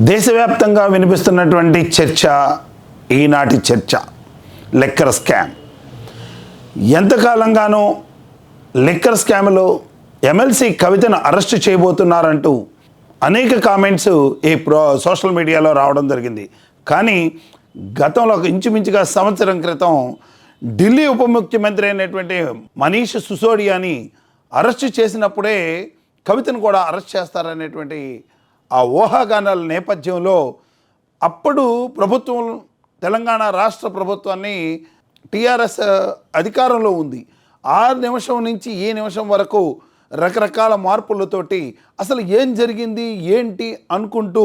దేశవ్యాప్తంగా వినిపిస్తున్నటువంటి చర్చ, ఈనాటి చర్చ లిక్కర్ స్కామ్. ఎంతకాలంగానూ లిక్కర్ స్కామ్లో ఎమ్మెల్సీ కవితను అరెస్ట్ చేయబోతున్నారంటూ అనేక కామెంట్స్ ఈ సోషల్ మీడియాలో రావడం జరిగింది. కానీ గతంలో ఇంచుమించుగా సంవత్సరం క్రితం ఢిల్లీ ఉప ముఖ్యమంత్రి అయినటువంటి మనీష్ సిసోడియాని అరెస్ట్ చేసినప్పుడే కవితను కూడా అరెస్ట్ చేస్తారనేటువంటి ఆ ఊహాగానాల నేపథ్యంలో అప్పుడు ప్రభుత్వం, తెలంగాణ రాష్ట్ర ప్రభుత్వాన్ని టీఆర్ఎస్ అధికారంలో ఉంది. ఆ నిమిషం నుంచి ఈ నిమిషం వరకు రకరకాల మార్పులతోటి అసలు ఏం జరిగింది ఏంటి అనుకుంటూ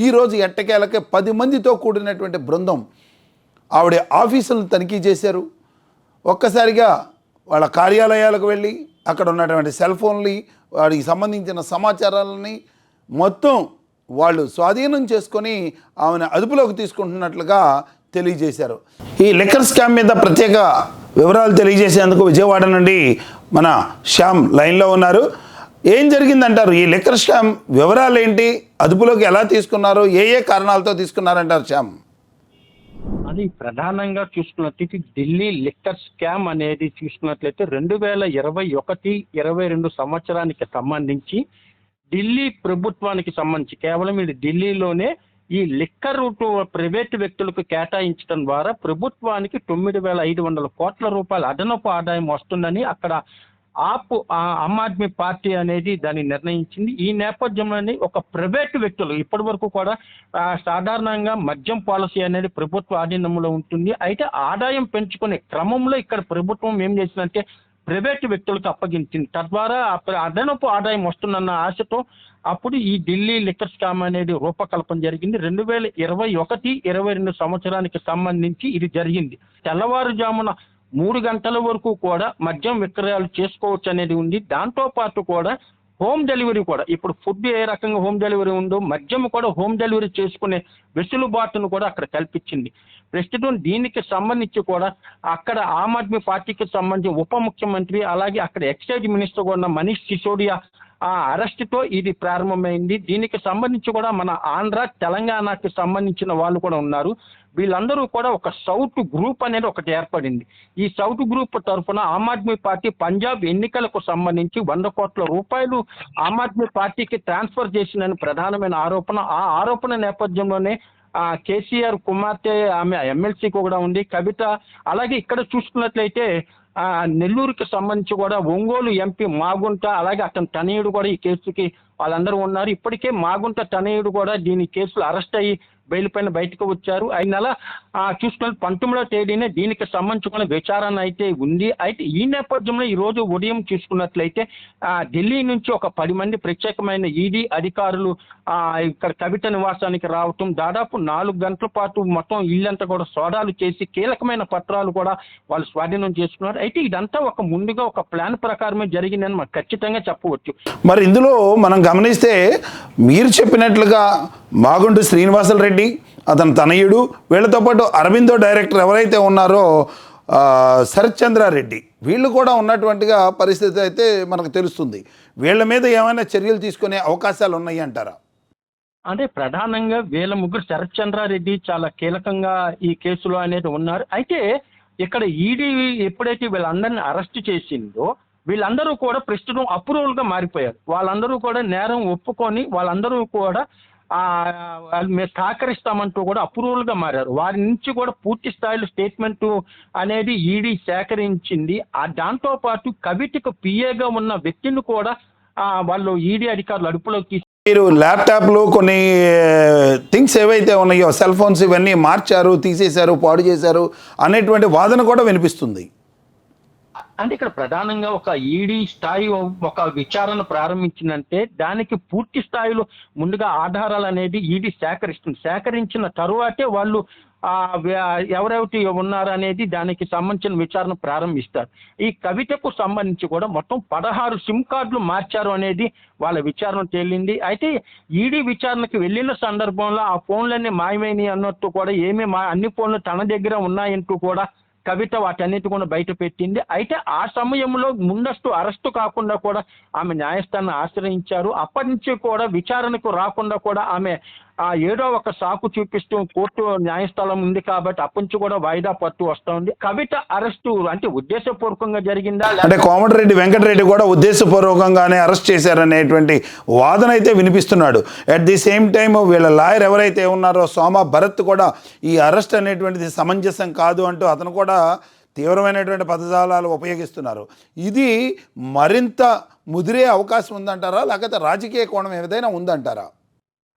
ఈరోజు ఎట్టకేలకే 10 మందితో కూడినటువంటి బృందం ఆవిడ ఆఫీసులను తనిఖీ చేశారు. ఒక్కసారిగా వాళ్ళ కార్యాలయాలకు వెళ్ళి అక్కడ ఉన్నటువంటి సెల్ ఫోన్లు, వాడికి సంబంధించిన సమాచారాలని మొత్తం వాళ్ళు స్వాధీనం చేసుకొని ఆమెను అదుపులోకి తీసుకుంటున్నట్లుగా తెలియజేశారు. ఈ లిక్కర్ స్కామ్ మీద ప్రత్యేక వివరాలు తెలియజేసేందుకు విజయవాడ నుండి మన శ్యామ్ లైన్లో ఉన్నారు. ఏం జరిగిందంటారు? ఈ లిక్కర్ స్కామ్ వివరాలు ఏంటి? అదుపులోకి ఎలా తీసుకున్నారు? ఏ కారణాలతో తీసుకున్నారంటారు శ్యామ్? అది ప్రధానంగా చూసుకున్నట్లయితే ఢిల్లీ లిక్కర్ స్కామ్ అనేది చూసుకున్నట్లయితే 2021-22 సంవత్సరానికి సంబంధించి ఢిల్లీ ప్రభుత్వానికి సంబంధించి కేవలం ఇది ఢిల్లీలోనే ఈ లిక్కర్ ప్రైవేటు వ్యక్తులకు కేటాయించడం ద్వారా ప్రభుత్వానికి 9,500 కోట్ల రూపాయల అదనపు ఆదాయం వస్తుందని అక్కడ ఆమ్ ఆద్మీ పార్టీ అనేది దాన్ని నిర్ణయించింది. ఈ నేపథ్యంలోనే ఒక ప్రైవేటు వ్యక్తులు ఇప్పటి వరకు కూడా సాధారణంగా మద్యం పాలసీ అనేది ప్రభుత్వ ఆధీనంలో ఉంటుంది. అయితే ఆదాయం పెంచుకునే క్రమంలో ఇక్కడ ప్రభుత్వం ఏం చేసిందంటే ప్రైవేటు వ్యక్తులకు అప్పగించింది. తద్వారా అదనపు ఆదాయం వస్తుందన్న ఆశతో అప్పుడు ఈ ఢిల్లీ లిక్కర్ స్కామ్ అనేది రూపకల్పన జరిగింది. 2021-22 సంవత్సరానికి సంబంధించి ఇది జరిగింది. తెల్లవారుజామున 3 గంటల వరకు కూడా మద్యం విక్రయాలు చేసుకోవచ్చు అనేది ఉంది. దాంతో పాటు కూడా హోమ్ డెలివరీ కూడా, ఇప్పుడు ఫుడ్ ఏ రకంగా హోమ్ డెలివరీ ఉందో మద్యం కూడా హోమ్ డెలివరీ చేసుకునే వెసులుబాటును కూడా అక్కడ కల్పించింది. ప్రస్తుతం దీనికి సంబంధించి కూడా అక్కడ ఆమ్ ఆద్మీ పార్టీకి సంబంధించి ఉప ముఖ్యమంత్రి, అలాగే అక్కడ ఎక్సైజ్ మినిస్టర్ కూడా మనీష్ సిసోడియా అరెస్ట్తో ఇది ప్రారంభమైంది. దీనికి సంబంధించి కూడా మన ఆంధ్ర, తెలంగాణకి సంబంధించిన వాళ్ళు కూడా ఉన్నారు. వీళ్ళందరూ కూడా ఒక సౌత్ గ్రూప్ అనేది ఒకటి ఏర్పడింది. ఈ సౌత్ గ్రూప్ తరఫున ఆమ్ ఆద్మీ పార్టీ పంజాబ్ ఎన్నికలకు సంబంధించి 100 కోట్ల రూపాయలు ఆమ్ ఆద్మీ పార్టీకి ట్రాన్స్ఫర్ చేసిందని ప్రధానమైన ఆరోపణ. ఆ ఆరోపణ నేపథ్యంలోనే కేసీఆర్ కుమార్తె ఆమె ఎమ్మెల్సీకి కూడా ఉంది కవిత. అలాగే ఇక్కడ చూసుకున్నట్లయితే నెల్లూరుకి సంబంధించి కూడా ఒంగోలు ఎంపీ మాగుంట, అలాగే అతని తనయుడు కూడా ఈ కేసుకి వాళ్ళందరూ ఉన్నారు. ఇప్పటికే మాగుంట తనయుడు కూడా దీని కేసులో అరెస్ట్ అయ్యి బెయిల్ పైన బయటకు వచ్చారు. ఈ నెల చూసుకుని 19వ తేదీనే దీనికి సంబంధించుకున్న విచారణ అయితే ఉంది. అయితే ఈ నేపథ్యంలో ఈ రోజు ఉదయం చూసుకున్నట్లయితే ఢిల్లీ నుంచి ఒక 10 మంది ప్రత్యేకమైన ఈడీ అధికారులు ఇక్కడ కవిత నివాసానికి రావటం, దాదాపు 4 గంటల పాటు మొత్తం ఇల్లంతా కూడా సోదాలు చేసి కీలకమైన పత్రాలు కూడా వాళ్ళు స్వాధీనం చేసుకున్నారు. అయితే ఇదంతా ముందుగా ఒక ప్లాన్ ప్రకారమే జరిగిందని మనం ఖచ్చితంగా చెప్పవచ్చు. మరి ఇందులో మనం గమనిస్తే మీరు చెప్పినట్లుగా మాగుంట శ్రీనివాసరెడ్డి, అతని తనయుడు, వీళ్ళతో పాటు అరవిందో డైరెక్టర్ ఎవరైతే ఉన్నారో శరత్ చంద్రారెడ్డి, వీళ్ళు కూడా ఉన్నటువంటిగా పరిస్థితి అయితే మనకు తెలుస్తుంది. వీళ్ళ మీద ఏమైనా చర్యలు తీసుకునే అవకాశాలు ఉన్నాయి అంటారా? అంటే ప్రధానంగా వీళ్ళ ముగ్గురు, శరత్ చంద్రారెడ్డి చాలా కీలకంగా ఈ కేసులో అనేది ఉన్నారు. అయితే ఇక్కడ ఈడీ ఎప్పుడైతే వీళ్ళందరినీ అరెస్ట్ చేసిందో వీళ్ళందరూ కూడా ప్రస్తుతం అప్రూవల్గా మారిపోయారు. వాళ్ళందరూ కూడా నేరం ఒప్పుకొని వాళ్ళందరూ కూడా మేము సహకరిస్తామంటూ కూడా అప్రూవల్గా మారారు. వారి నుంచి కూడా పూర్తి స్థాయిలో స్టేట్మెంటు అనేది ఈడీ సేకరించింది. దాంతోపాటు కవితకు పిఏగా ఉన్న వ్యక్తిని కూడా వాళ్ళు ఈడీ అధికారులు అదుపులోకి మీరు ల్యాప్టాప్లో కొన్ని థింగ్స్ ఏవైతే ఉన్నాయో, సెల్ ఫోన్స్, ఇవన్నీ మార్చారు, తీసేశారు, పాడు చేశారు అనేటువంటి వాదన కూడా వినిపిస్తుంది. అంటే ఇక్కడ ప్రధానంగా ఒక ఈడీ స్థాయి ఒక విచారణ ప్రారంభించిందంటే దానికి పూర్తి స్థాయిలో ముందుగా ఆధారాలు అనేది ఈడీ సేకరిస్తుంది. సేకరించిన తరువాతే వాళ్ళు ఎవరెవరి ఉన్నారు అనేది దానికి సంబంధించిన విచారణ ప్రారంభిస్తారు. ఈ కవితకు సంబంధించి కూడా మొత్తం 16 సిమ్ కార్డులు మార్చారు అనేది వాళ్ళ విచారణ తేలింది. అయితే ఈడీ విచారణకు వెళ్ళిన సందర్భంలో ఆ ఫోన్లన్నీ మాయమైనవి అన్నట్టు కూడా అన్ని ఫోన్లు తన దగ్గర ఉన్నాయంటూ కూడా కవిత వాటన్నిటి కూడా బయట పెట్టింది. అయితే ఆ సమయంలో ముందస్తు అరెస్టు కాకుండా కూడా ఆమె న్యాయస్థానాన్ని ఆశ్రయించారు. అప్పటి నుంచి కూడా విచారణకు రాకుండా కూడా ఆమె ఏదో ఒక సాకు చూపిస్తూ కోర్టు న్యాయస్థలం ఉంది కాబట్టి అప్పటి నుంచి కూడా వాయిదా పట్టు వస్తుంది. కవిత అరెస్టు అంటే ఉద్దేశపూర్వకంగా జరిగిందా, అంటే కోమటిరెడ్డి వెంకటరెడ్డి కూడా ఉద్దేశపూర్వకంగానే అరెస్ట్ చేశారనేటువంటి వాదన అయితే వినిపిస్తున్నాడు. అట్ ది సేమ్ టైం వీళ్ళ లాయర్ ఎవరైతే ఉన్నారో సోమ భరత్ కూడా ఈ అరెస్ట్ అనేటువంటిది సమంజసం కాదు అంటూ అతను కూడా తీవ్రమైనటువంటి పదజాలాలు ఉపయోగిస్తున్నారు. ఇది మరింత ముదిరే అవకాశం ఉందంటారా, లేకపోతే రాజకీయ కోణం ఏదైనా ఉందంటారా?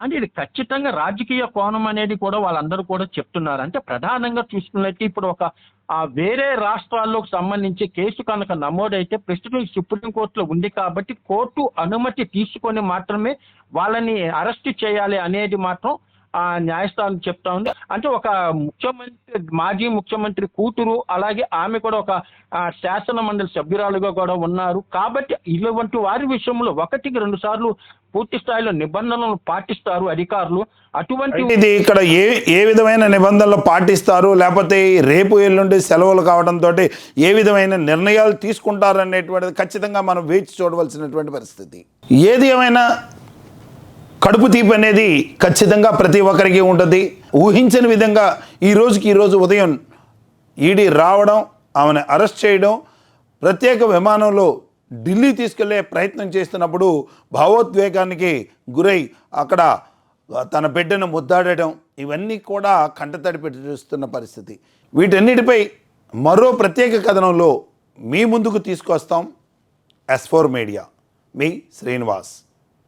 అంటే ఇది ఖచ్చితంగా రాజకీయ కోణం అనేది కూడా వాళ్ళందరూ కూడా చెప్తున్నారు. అంటే ప్రధానంగా చూసుకున్నట్టు ఇప్పుడు ఒక వేరే రాష్ట్రాల్లోకి సంబంధించి కేసు కనుక నమోదైతే ప్రస్తుతం సుప్రీంకోర్టులో ఉంది కాబట్టి కోర్టు అనుమతి తీసుకొని మాత్రమే వాళ్ళని అరెస్ట్ చేయాలి అనేది మాత్రం న్యాయస్థానం చెప్తా ఉంది. అంటే ఒక మాజీ ముఖ్యమంత్రి కూతురు, అలాగే ఆమె కూడా ఒక శాసన మండలి సభ్యురాలుగా కూడా ఉన్నారు. కాబట్టి ఇటువంటి వారి విషయంలో 1-2 సార్లు పూర్తి స్థాయిలో నిబంధనలను పాటిస్తారు అధికారులు. అటువంటి ఇది ఇక్కడ ఏ విధమైన నిబంధనలు పాటిస్తారు, లేకపోతే రేపు ఎల్లుండి సెలవులు కావడంతో ఏ విధమైన నిర్ణయాలు తీసుకుంటారనేటువంటిది ఖచ్చితంగా మనం వేచి చూడవలసినటువంటి పరిస్థితి. ఏది ఏమైనా కడుపు తీపి అనేది ఖచ్చితంగా ప్రతి ఒక్కరికి ఉంటుంది. ఊహించని విధంగా ఈ రోజు ఉదయం ఈడీ రావడం, ఆమెను అరెస్ట్ చేయడం, ప్రత్యేక విమానంలో ఢిల్లీ తీసుకెళ్లే ప్రయత్నం చేస్తున్నప్పుడు భావోద్వేగానికి గురై అక్కడ తన బిడ్డను ముద్దాడటం, ఇవన్నీ కూడా కంటతడి పెట్టిస్తున్న పరిస్థితి. వీటన్నిటిపై మరో ప్రత్యేక కథనంలో మీ ముందుకు తీసుకొస్తాం. S4 మీడియా, మీ శ్రీనివాస్.